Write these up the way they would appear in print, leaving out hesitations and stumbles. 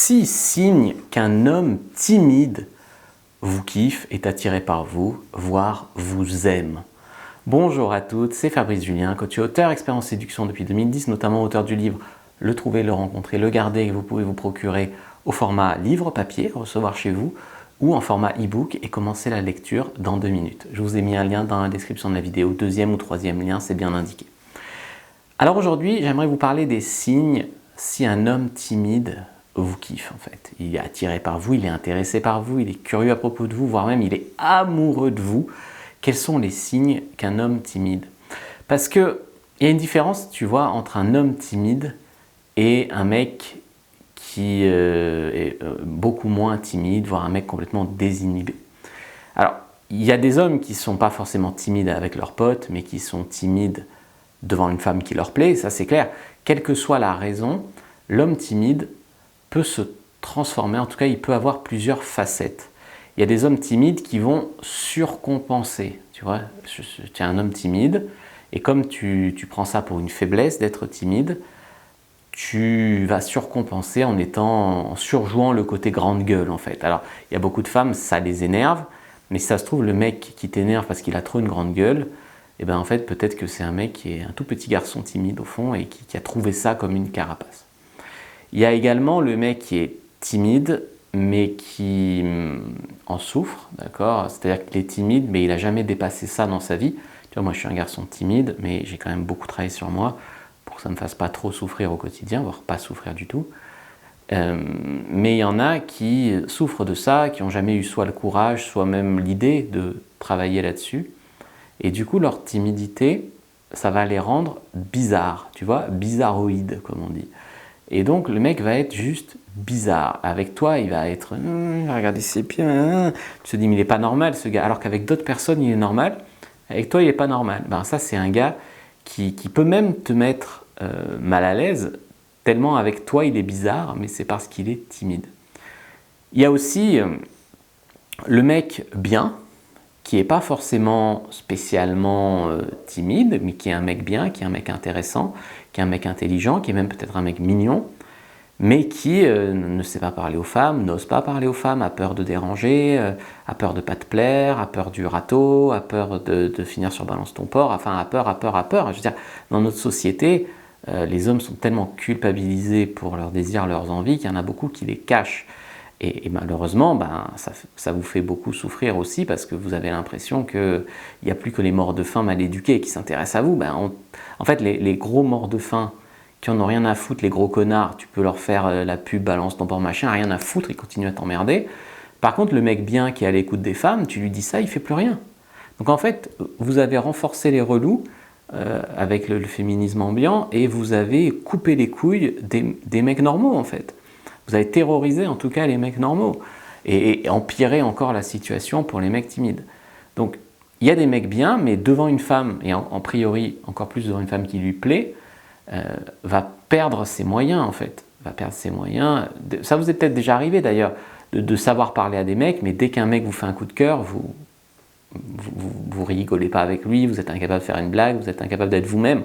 6 signes qu'un homme timide vous kiffe, est attiré par vous, voire vous aime. Bonjour à toutes, c'est Fabrice Julien, coach et auteur, expert en séduction depuis 2010, notamment auteur du livre Le trouver, le rencontrer, le garder, que vous pouvez vous procurer au format livre papier, recevoir chez vous, ou en format e-book et commencer la lecture dans 2 minutes. Je vous ai mis un lien dans la description de la vidéo, deuxième ou troisième lien, c'est bien indiqué. Alors aujourd'hui, j'aimerais vous parler des signes si un homme timide vous kiffe en fait. Il est attiré par vous, il est intéressé par vous, il est curieux à propos de vous, voire même il est amoureux de vous. Quels sont les signes qu'un homme timide? Parce qu'il y a une différence, tu vois, entre un homme timide et un mec qui est beaucoup moins timide, voire un mec complètement désinhibé. Alors, il y a des hommes qui ne sont pas forcément timides avec leurs potes, mais qui sont timides devant une femme qui leur plaît, ça c'est clair. Quelle que soit la raison, l'homme timide peut se transformer, en tout cas il peut avoir plusieurs facettes. Il y a des hommes timides qui vont surcompenser, tu vois, tu es un homme timide, et comme tu prends ça pour une faiblesse d'être timide, tu vas surcompenser en surjouant le côté grande gueule en fait. Alors, il y a beaucoup de femmes, ça les énerve, mais si ça se trouve, le mec qui t'énerve parce qu'il a trop une grande gueule, et bien en fait, peut-être que c'est un mec qui est un tout petit garçon timide au fond et qui a trouvé ça comme une carapace. Il y a également le mec qui est timide, mais qui en souffre, d'accord? C'est-à-dire qu'il est timide, mais il n'a jamais dépassé ça dans sa vie. Tu vois, moi je suis un garçon timide, mais j'ai quand même beaucoup travaillé sur moi pour que ça ne me fasse pas trop souffrir au quotidien, voire pas souffrir du tout. Mais il y en a qui souffrent de ça, qui n'ont jamais eu soit le courage, soit même l'idée de travailler là-dessus. Et du coup, leur timidité, ça va les rendre bizarres, tu vois, bizarroïdes, comme on dit. Et donc, le mec va être juste bizarre. Avec toi, il va être regardez ses pieds, tu te dis, mais il n'est pas normal ce gars. Alors qu'avec d'autres personnes, il est normal. Avec toi, il n'est pas normal. Ben, ça, c'est un gars qui peut même te mettre mal à l'aise, tellement avec toi, il est bizarre, mais c'est parce qu'il est timide. Il y a aussi le mec bien, qui n'est pas forcément spécialement timide, mais qui est un mec bien, qui est un mec intéressant, qui est un mec intelligent, qui est même peut-être un mec mignon, mais qui ne sait pas parler aux femmes, n'ose pas parler aux femmes, a peur de déranger, a peur de ne pas te plaire, a peur du râteau, a peur de finir sur balance ton porc, enfin a peur. Je veux dire, dans notre société, les hommes sont tellement culpabilisés pour leurs désirs, leurs envies, qu'il y en a beaucoup qui les cachent. Et malheureusement, ben, ça vous fait beaucoup souffrir aussi parce que vous avez l'impression qu'il n'y a plus que les morts de faim mal éduqués qui s'intéressent à vous. Ben, en fait, les gros morts de faim qui en ont rien à foutre, les gros connards, tu peux leur faire la pub, balance ton porc machin, rien à foutre, ils continuent à t'emmerder. Par contre, le mec bien qui est à l'écoute des femmes, tu lui dis ça, il fait plus rien. Donc en fait, vous avez renforcé les relous avec le féminisme ambiant et vous avez coupé les couilles des mecs normaux en fait. Vous avez terrorisé en tout cas les mecs normaux et empiré encore la situation pour les mecs timides. Donc il y a des mecs bien, mais devant une femme, et en priori encore plus devant une femme qui lui plaît, va perdre ses moyens en fait. Va perdre ses moyens. Ça vous est peut-être déjà arrivé d'ailleurs de savoir parler à des mecs, mais dès qu'un mec vous fait un coup de cœur, vous rigolez pas avec lui, vous êtes incapable de faire une blague, vous êtes incapable d'être vous-même.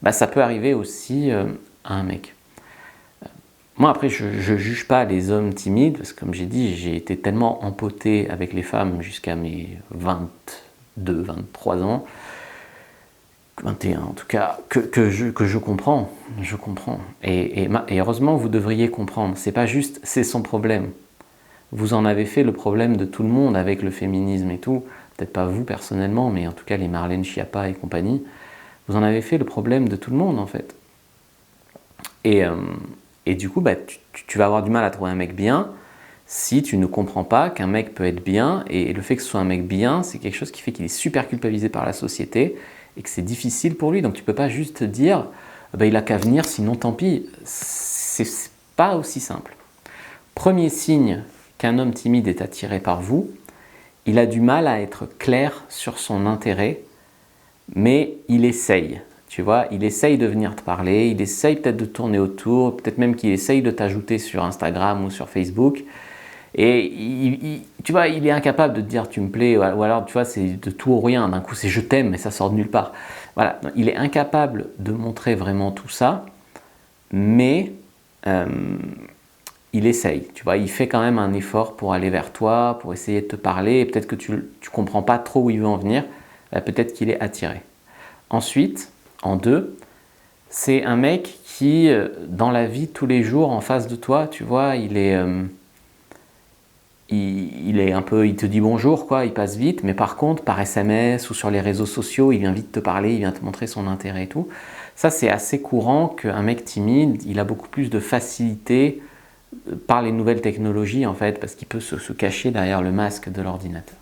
Bah, ça peut arriver aussi à un mec. Moi, après, je ne juge pas les hommes timides, parce que comme j'ai dit, j'ai été tellement empoté avec les femmes jusqu'à mes 22, 23 ans, 21 en tout cas, que je comprends. Je comprends. Et heureusement, vous devriez comprendre. C'est pas juste, c'est son problème. Vous en avez fait le problème de tout le monde avec le féminisme et tout. Peut-être pas vous personnellement, mais en tout cas les Marlène Schiappa et compagnie. Vous en avez fait le problème de tout le monde en fait. Et du coup, bah, tu vas avoir du mal à trouver un mec bien si tu ne comprends pas qu'un mec peut être bien. Et le fait que ce soit un mec bien, c'est quelque chose qui fait qu'il est super culpabilisé par la société et que c'est difficile pour lui. Donc tu ne peux pas juste te dire bah, il a qu'à venir, sinon tant pis. C'est pas aussi simple. Premier signe qu'un homme timide est attiré par vous, il a du mal à être clair sur son intérêt, mais il essaye. Tu vois, il essaye de venir te parler, il essaye peut-être de tourner autour, peut-être même qu'il essaye de t'ajouter sur Instagram ou sur Facebook. Et tu vois, il est incapable de te dire tu me plais, ou alors tu vois, c'est de tout ou rien. D'un coup, c'est je t'aime, mais ça sort de nulle part. Voilà, il est incapable de montrer vraiment tout ça, mais il essaye, tu vois, il fait quand même un effort pour aller vers toi, pour essayer de te parler, et peut-être que tu ne comprends pas trop où il veut en venir, peut-être qu'il est attiré. Ensuite, en 2, c'est un mec qui, dans la vie, tous les jours, en face de toi, tu vois, il est un peu, il te dit bonjour, quoi, il passe vite, mais par contre, par SMS ou sur les réseaux sociaux, il vient vite te parler, il vient te montrer son intérêt et tout. Ça, c'est assez courant qu'un mec timide, il a beaucoup plus de facilité par les nouvelles technologies, en fait, parce qu'il peut se cacher derrière le masque de l'ordinateur.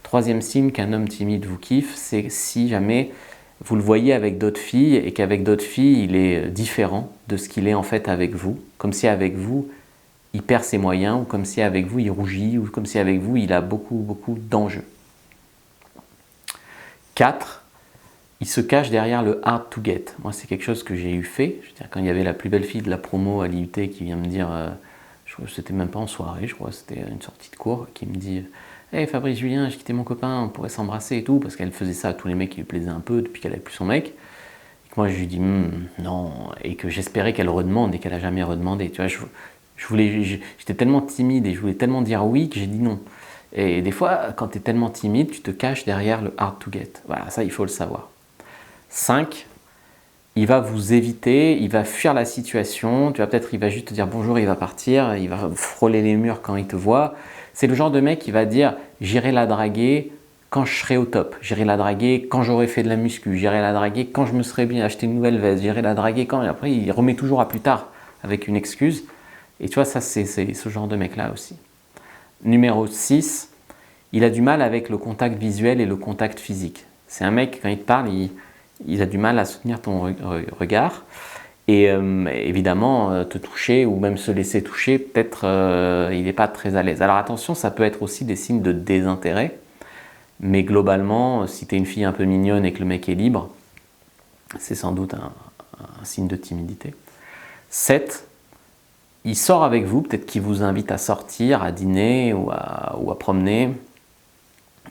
Troisième signe qu'un homme timide vous kiffe, c'est si jamais vous le voyez avec d'autres filles et qu'avec d'autres filles, il est différent de ce qu'il est en fait avec vous, comme si avec vous, il perd ses moyens, ou comme si avec vous, il rougit, ou comme si avec vous, il a beaucoup d'enjeux. 4. Il se cache derrière le hard to get. Moi, c'est quelque chose que j'ai eu fait. Je veux dire, quand il y avait la plus belle fille de la promo à l'IUT qui vient me dire, c'était même pas en soirée, je crois, c'était une sortie de cours, qui me dit hey Fabrice Julien, j'ai quitté mon copain, on pourrait s'embrasser et tout, parce qu'elle faisait ça à tous les mecs qui lui plaisaient un peu depuis qu'elle avait plus son mec. Et que moi, je lui dis non, et que j'espérais qu'elle redemande et qu'elle a jamais redemandé. Tu vois, j'étais tellement timide et je voulais tellement dire oui que j'ai dit non. Et des fois, quand tu es tellement timide, tu te caches derrière le hard to get. Voilà, ça, il faut le savoir. 5, il va vous éviter, il va fuir la situation, tu vois, peut-être il va juste te dire bonjour, il va partir, il va frôler les murs quand il te voit. C'est le genre de mec qui va dire j'irai la draguer quand je serai au top, j'irai la draguer quand j'aurai fait de la muscu, j'irai la draguer quand je me serai bien acheté une nouvelle veste, j'irai la draguer quand… Et après, il remet toujours à plus tard avec une excuse. Et tu vois, ça, c'est ce genre de mec-là aussi. Numéro 6, il a du mal avec le contact visuel et le contact physique. C'est un mec, quand il te parle, il a du mal à soutenir ton regard. Et évidemment, te toucher ou même se laisser toucher, peut-être il n'est pas très à l'aise. Alors attention, ça peut être aussi des signes de désintérêt. Mais globalement, si tu es une fille un peu mignonne et que le mec est libre, c'est sans doute un signe de timidité. 7, il sort avec vous, peut-être qu'il vous invite à sortir, à dîner ou à promener.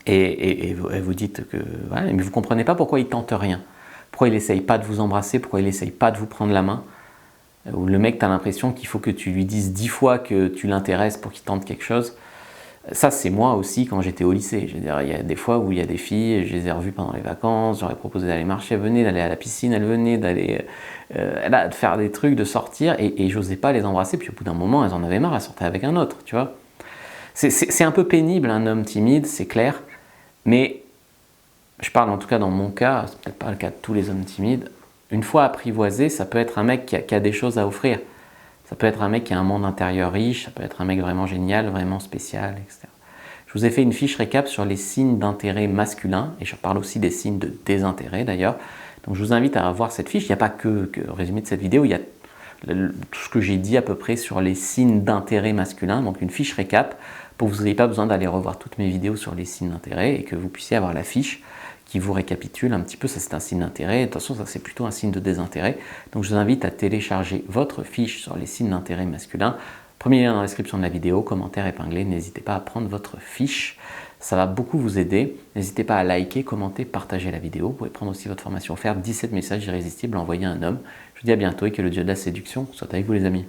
Et vous dites que… Voilà, mais vous ne comprenez pas pourquoi il tente rien. Pourquoi il n'essaye pas de vous embrasser, pourquoi il n'essaye pas de vous prendre la main. Ou le mec, tu as l'impression qu'il faut que tu lui dises 10 fois que tu l'intéresses pour qu'il tente quelque chose. Ça, c'est moi aussi quand j'étais au lycée. Je veux dire, il y a des fois où il y a des filles, je les ai revues pendant les vacances, j'aurais proposé d'aller marcher, elles venaient, d'aller à la piscine, elles venaient, d'aller de faire des trucs, de sortir, et j'osais pas les embrasser, puis au bout d'un moment, elles en avaient marre, elles sortaient avec un autre, tu vois. C'est un peu pénible, un homme timide, c'est clair, mais je parle en tout cas dans mon cas, c'est peut-être pas le cas de tous les hommes timides, une fois apprivoisé, ça peut être un mec qui a des choses à offrir. Ça peut être un mec qui a un monde intérieur riche, ça peut être un mec vraiment génial, vraiment spécial, etc. Je vous ai fait une fiche récap sur les signes d'intérêt masculin, et je parle aussi des signes de désintérêt d'ailleurs. Donc je vous invite à voir cette fiche. Il n'y a pas que le résumé de cette vidéo, il y a tout ce que j'ai dit à peu près sur les signes d'intérêt masculin, donc une fiche récap, pour que vous n'ayez pas besoin d'aller revoir toutes mes vidéos sur les signes d'intérêt, et que vous puissiez avoir la fiche qui vous récapitule un petit peu. Ça, c'est un signe d'intérêt. Attention, ça, c'est plutôt un signe de désintérêt. Donc, je vous invite à télécharger votre fiche sur les signes d'intérêt masculin. Premier lien dans la description de la vidéo, commentaire épinglé. N'hésitez pas à prendre votre fiche. Ça va beaucoup vous aider. N'hésitez pas à liker, commenter, partager la vidéo. Vous pouvez prendre aussi votre formation offerte 17 messages irrésistibles envoyés à un homme. Je vous dis à bientôt et que le Dieu de la séduction soit avec vous, les amis.